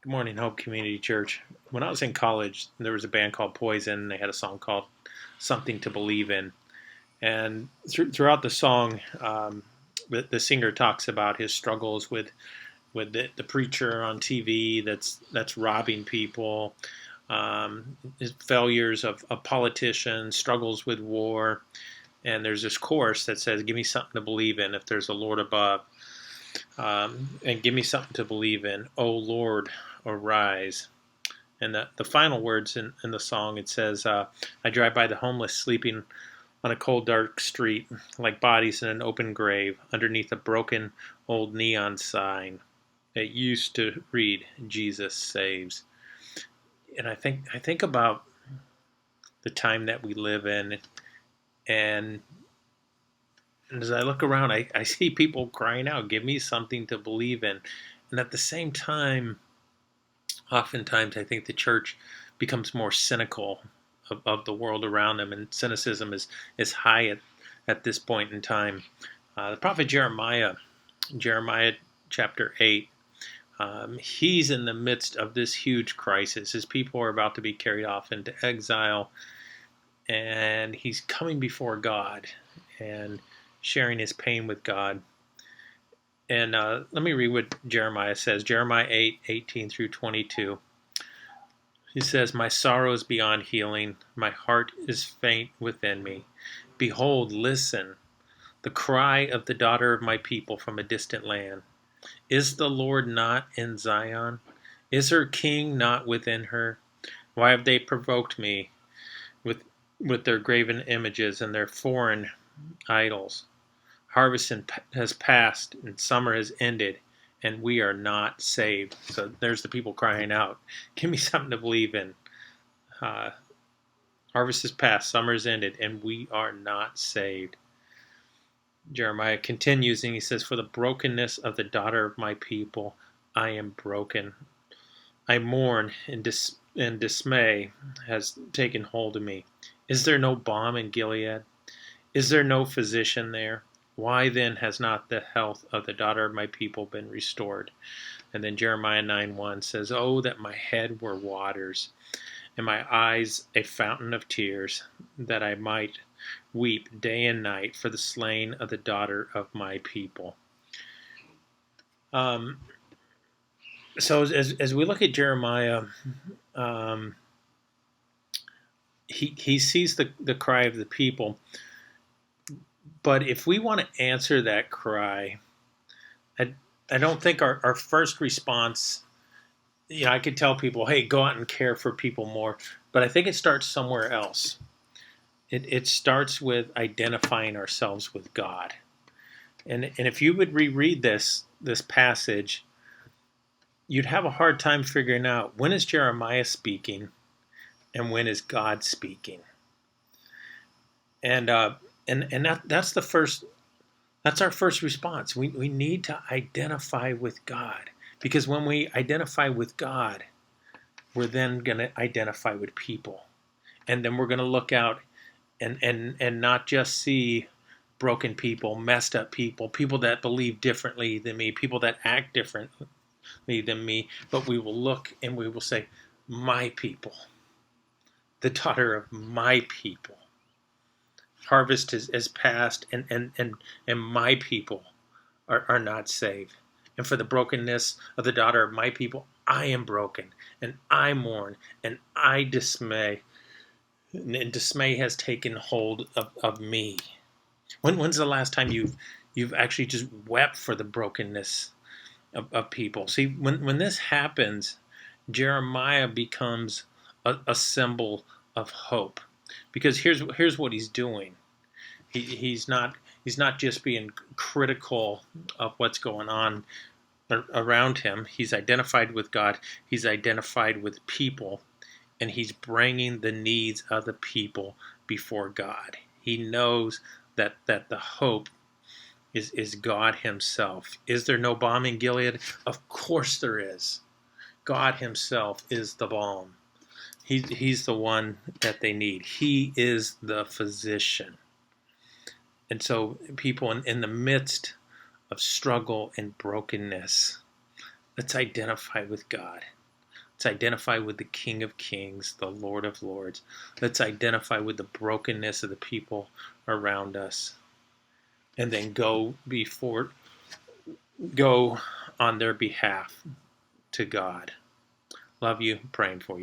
Good morning, Hope Community Church. When I was in college, there was a band called Poison. They had a song called Something to Believe in. And throughout the song, the singer talks about his struggles with the preacher on TV that's robbing people, his failures of politicians, struggles with war. And there's this chorus that says, "Give me something to believe in if there's a Lord above. And give me something to believe in. Oh Lord, arise." And the final words in the song, it says, I drive by the homeless sleeping on a cold, dark street, like bodies in an open grave, underneath a broken old neon sign that used to read, Jesus saves. And I think about the time that we live in, and as I look around, I see people crying out, give me something to believe in. And at the same time, oftentimes I think the church becomes more cynical of the world around them, and cynicism is high at this point in time. The prophet Jeremiah chapter 8, he's in the midst of this huge crisis. His people are about to be carried off into exile, and he's coming before God and sharing his pain with God. And let me read what Jeremiah says. Jeremiah 8:18 through 22. He says, "My sorrow is beyond healing. My heart is faint within me. Behold, listen, the cry of the daughter of my people from a distant land. Is the Lord not in Zion? Is her king not within her? Why have they provoked me with, with their graven images and their foreign idols? Harvest has passed and summer has ended, and we are not saved." So there's the people crying out, give me something to believe in. Uh, Harvest has passed, summer has ended, and we are not saved. Jeremiah continues and he says, "For the brokenness of the daughter of my people, I am broken. I mourn, and dismay has taken hold of me. Is there no balm in Gilead? Is there no physician there? Why then has not the health of the daughter of my people been restored?" And then Jeremiah 9:1 says, "Oh, that my head were waters, and my eyes a fountain of tears, that I might weep day and night for the slain of the daughter of my people." Um, so as we look at Jeremiah, um, he sees the cry of the people. But if we want to answer that cry, I, I don't think our first response, I could tell people, hey, go out and care for people more. But I think it starts somewhere else. It starts with identifying ourselves with God. And if you would reread this passage, you'd have a hard time figuring out when is Jeremiah speaking and when is God speaking. And that's the first. That's our first response. We need to identify with God, because when we identify with God, we're then going to identify with people, and then we're going to look out and not just see broken people, messed up people, people that believe differently than me, people that act differently than me, but we will look and we will say, my people, the daughter of my people. Harvest is past, and my people are not saved. And for the brokenness of the daughter of my people, I am broken, and I mourn, and I dismay. And dismay has taken hold of me. When's the last time you've actually just wept for the brokenness of people? See, when this happens, Jeremiah becomes a symbol of hope, because here's what he's doing. He's not just being critical of what's going on around him. He's identified with God. He's identified with people, and he's bringing the needs of the people before God. He knows that the hope is God himself. Is there no balm in Gilead? Of course there is. God himself is the balm. He's the one that they need. He is the physician. And so people in the midst of struggle and brokenness, let's identify with God. Let's identify with the King of Kings, the Lord of Lords. Let's identify with the brokenness of the people around us. And then go on their behalf to God. Love you. Praying for you.